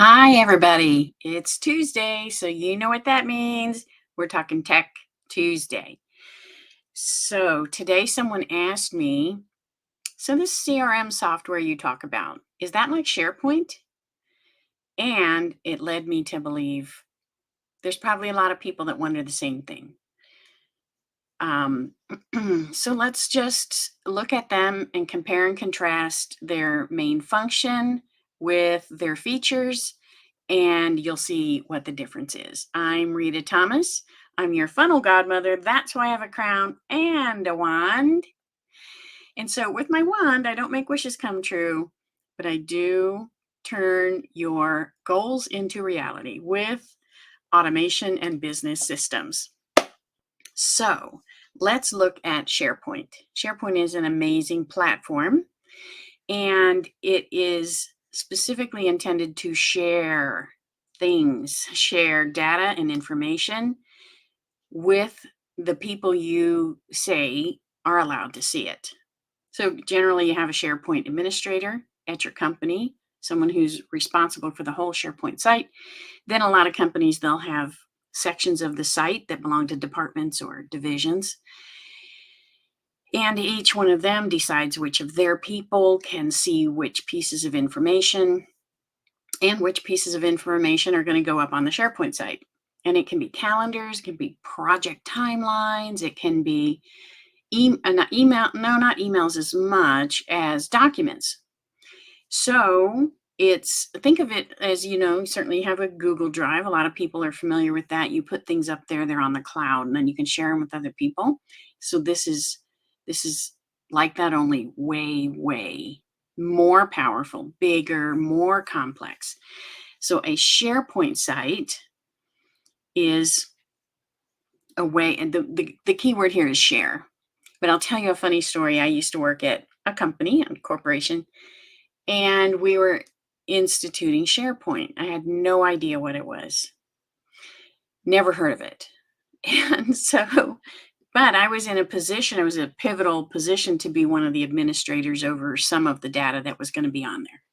Hi, everybody. It's Tuesday, so you know what that means. We're talking Tech Tuesday. So today, someone asked me, so this CRM software you talk about, is that like SharePoint? And it led me to believe there's probably a lot of people that wonder the same thing. Um, so let's just look at them and compare and contrast their main function with their features, and you'll see what the difference is. I'm Rita Thomas. I'm your funnel godmother. That's why I have a crown and a wand. And so, with my wand, I don't make wishes come true, but I do turn your goals into reality with automation and business systems. So, let's look at SharePoint. SharePoint is an amazing platform, and it is specifically intended to share things, share data and information with the people you say are allowed to see it. So generally, you have a SharePoint administrator at your company, someone who's responsible for the whole SharePoint site. Then a lot of companies, they'll have sections of the site that belong to departments or divisions. And each one of them decides which of their people can see which pieces of information and which pieces of information are going to go up on the SharePoint site. And it can be calendars, it can be project timelines, it can be not email, no, not emails as much as documents. So think of it as, certainly you have a Google Drive. A lot of people are familiar with that. You put things up there, they're on the cloud, and then you can share them with other people. So this is like that, only way, way more powerful, bigger, more complex. So a SharePoint site is a way, and the key word here is share. But I'll tell you a funny story. I used to work at a company, a corporation, and we were instituting SharePoint. I had no idea what it was, never heard of it. And so, but I was in a position, I was a pivotal position to be one of the administrators over some of the data that was going to be on there.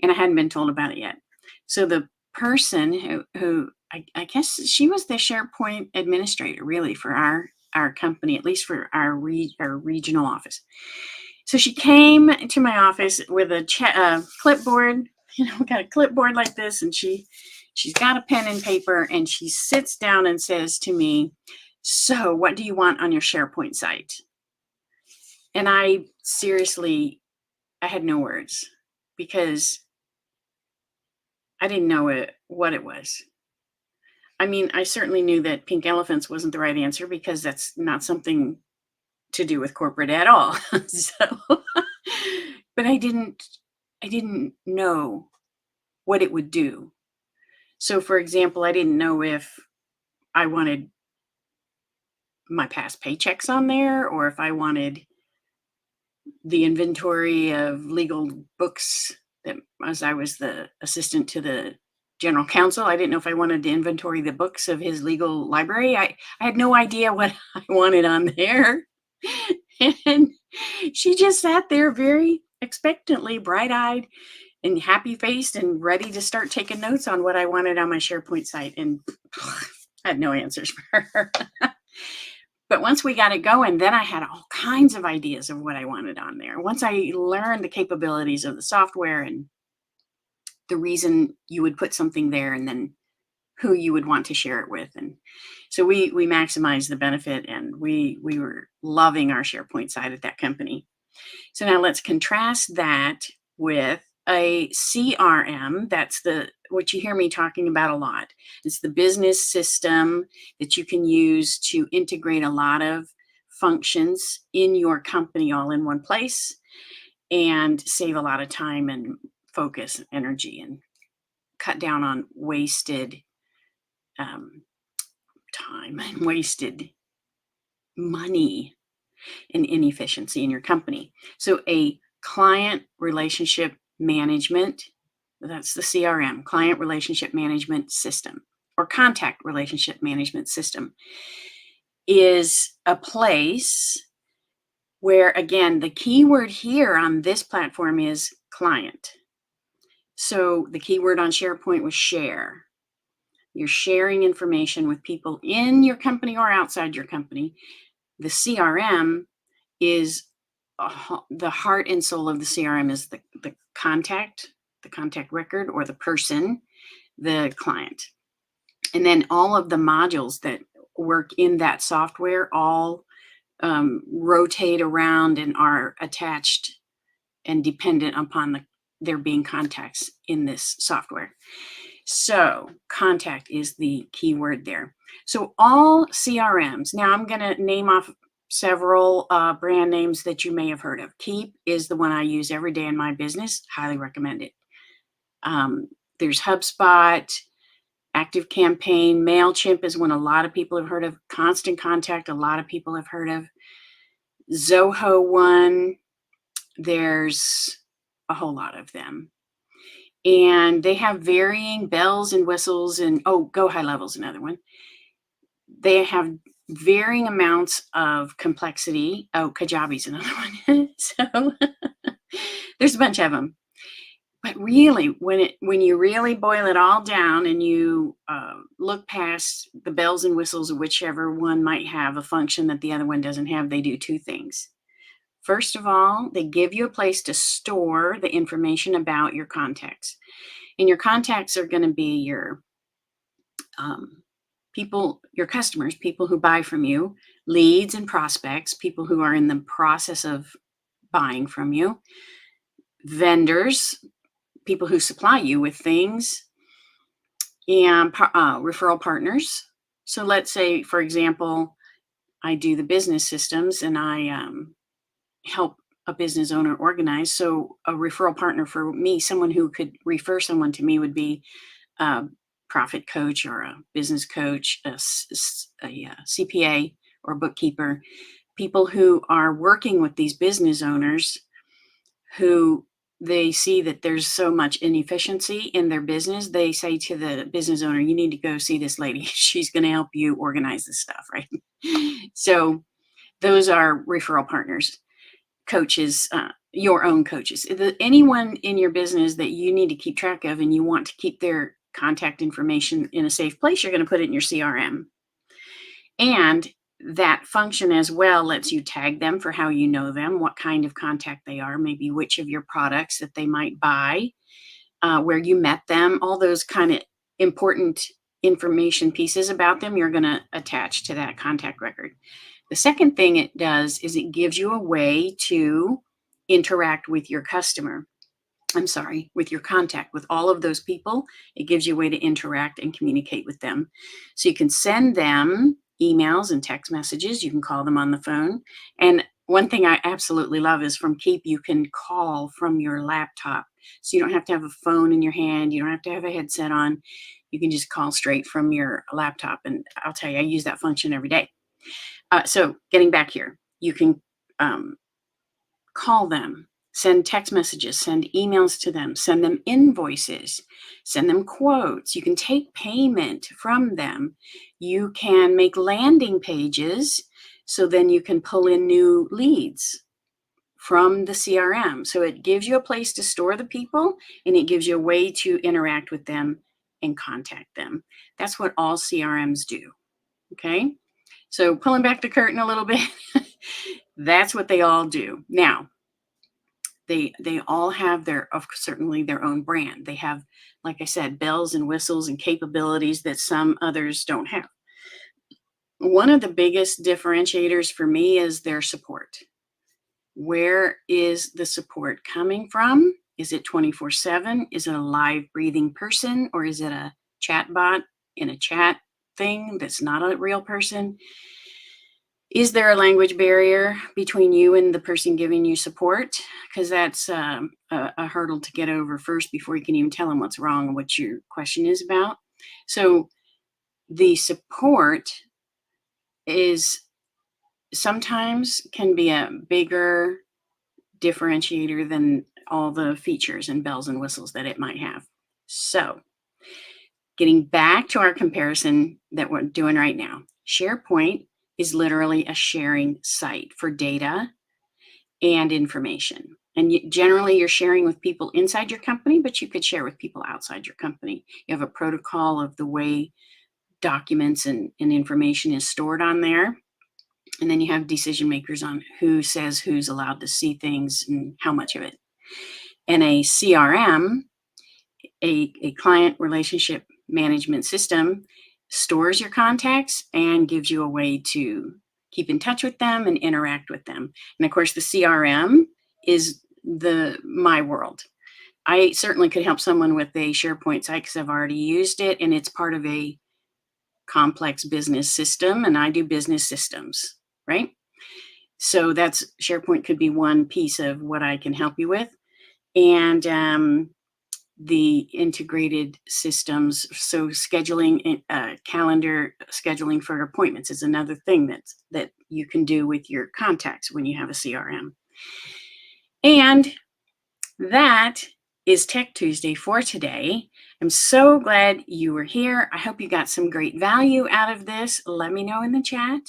And I hadn't been told about it yet. So the person who I guess she was the SharePoint administrator, really, for our company, at least for our regional office. So she came to my office with a clipboard. We got a clipboard like this, and she's got a pen and paper, and she sits down and says to me, "So, what do you want on your SharePoint site?" And I seriously, I had no words because I didn't know what it was. I mean, I certainly knew that pink elephants wasn't the right answer because that's not something to do with corporate at all. So, but I didn't know what it would do. So, for example, I didn't know if I wanted my past paychecks on there or if I wanted the inventory of legal books that, as I was the assistant to the general counsel, I didn't know if I wanted to inventory the books of his legal library. I had no idea what I wanted on there. And she just sat there very expectantly, bright eyed and happy faced and ready to start taking notes on what I wanted on my SharePoint site. And I had no answers for her. But once we got it going, then I had all kinds of ideas of what I wanted on there. Once I learned the capabilities of the software and the reason you would put something there and then who you would want to share it with. And so we maximized the benefit, and we were loving our SharePoint site at that company. So now let's contrast that with a CRM. That's what you hear me talking about a lot. It's the business system that you can use to integrate a lot of functions in your company all in one place and save a lot of time and focus, energy, and cut down on wasted um, time and wasted money and inefficiency in your company. So a client relationship management, that's the CRM, client relationship management system, or contact relationship management system, is a place where, again, the key word here on this platform is client. So the keyword on SharePoint was share. You're sharing information with people in your company or outside your company. The CRM is the heart and soul of the CRM is the contact record or the person, the client. And then all of the modules that work in that software all rotate around and are attached and dependent upon there being contacts in this software. So contact is the key word there. So all CRMs, now I'm going to name off several brand names that you may have heard of. Keep is the one I use every day in my business. Highly recommend it. There's HubSpot, Active Campaign, MailChimp is one a lot of people have heard of. Constant Contact, a lot of people have heard of. Zoho one, there's a whole lot of them. And they have varying bells and whistles and Go High Level's another one. They have varying amounts of complexity. Kajabi's another one. So there's a bunch of them. But really, when you really boil it all down and you look past the bells and whistles of whichever one might have a function that the other one doesn't have, they do two things. First of all, they give you a place to store the information about your contacts. And your contacts are going to be your people, your customers, people who buy from you, leads and prospects, people who are in the process of buying from you, vendors, people who supply you with things, and referral partners. So let's say, for example, I do the business systems and I help a business owner organize. So a referral partner for me, someone who could refer someone to me would be a profit coach or a business coach, a CPA or bookkeeper, people who are working with these business owners who they see that there's so much inefficiency in their business. They say to the business owner, you need to go see this lady. She's going to help you organize this stuff, right? So those are referral partners. Coaches, your own coaches, anyone in your business that you need to keep track of and you want to keep their contact information in a safe place, you're going to put it in your CRM. And that function as well lets you tag them for how you know them, what kind of contact they are, maybe which of your products that they might buy, where you met them, all those kind of important information pieces about them, you're going to attach to that contact record. The second thing it does is it gives you a way to interact with your customer. With your contact, with all of those people. It gives you a way to interact and communicate with them. So you can send them emails and text messages. You can call them on the phone. And one thing I absolutely love is from Keep, you can call from your laptop. So you don't have to have a phone in your hand. You don't have to have a headset on. You can just call straight from your laptop. And I'll tell you, I use that function every day. So getting back here, you can call them, send text messages, send emails to them, send them invoices, send them quotes. You can take payment from them. You can make landing pages, so then you can pull in new leads from the CRM. So it gives you a place to store the people, and it gives you a way to interact with them and contact them. That's what all CRMs do. Okay? So pulling back the curtain a little bit, that's what they all do. Now, they all have certainly their own brand. They have, like I said, bells and whistles and capabilities that some others don't have. One of the biggest differentiators for me is their support. Where is the support coming from? Is it 24/7? Is it a live breathing person, or is it a chat bot in a chat thing that's not a real person? Is there a language barrier between you and the person giving you support? Because that's a hurdle to get over first before you can even tell them what's wrong and what your question is about. So the support is sometimes can be a bigger differentiator than all the features and bells and whistles that it might have. So getting back to our comparison that we're doing right now, SharePoint is literally a sharing site for data and information. And generally, you're sharing with people inside your company, but you could share with people outside your company. You have a protocol of the way documents and information is stored on there. And then you have decision makers on who says who's allowed to see things and how much of it. And a CRM, a client relationship management system, stores your contacts and gives you a way to keep in touch with them and interact with them. And of course, the CRM is the my world. I certainly could help someone with a SharePoint site because I've already used it and it's part of a complex business system, and I do business systems, right? So that's SharePoint could be one piece of what I can help you with. And the integrated systems. So scheduling, calendar scheduling for appointments is another thing that you can do with your contacts when you have a CRM. And that is Tech Tuesday for today. I'm so glad you were here. I hope you got some great value out of this. Let me know in the chat.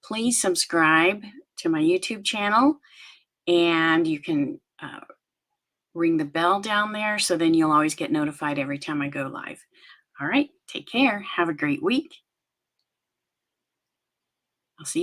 Please subscribe to my YouTube channel, and you can ring the bell down there so then you'll always get notified every time I go live. All right, take care. Have a great week.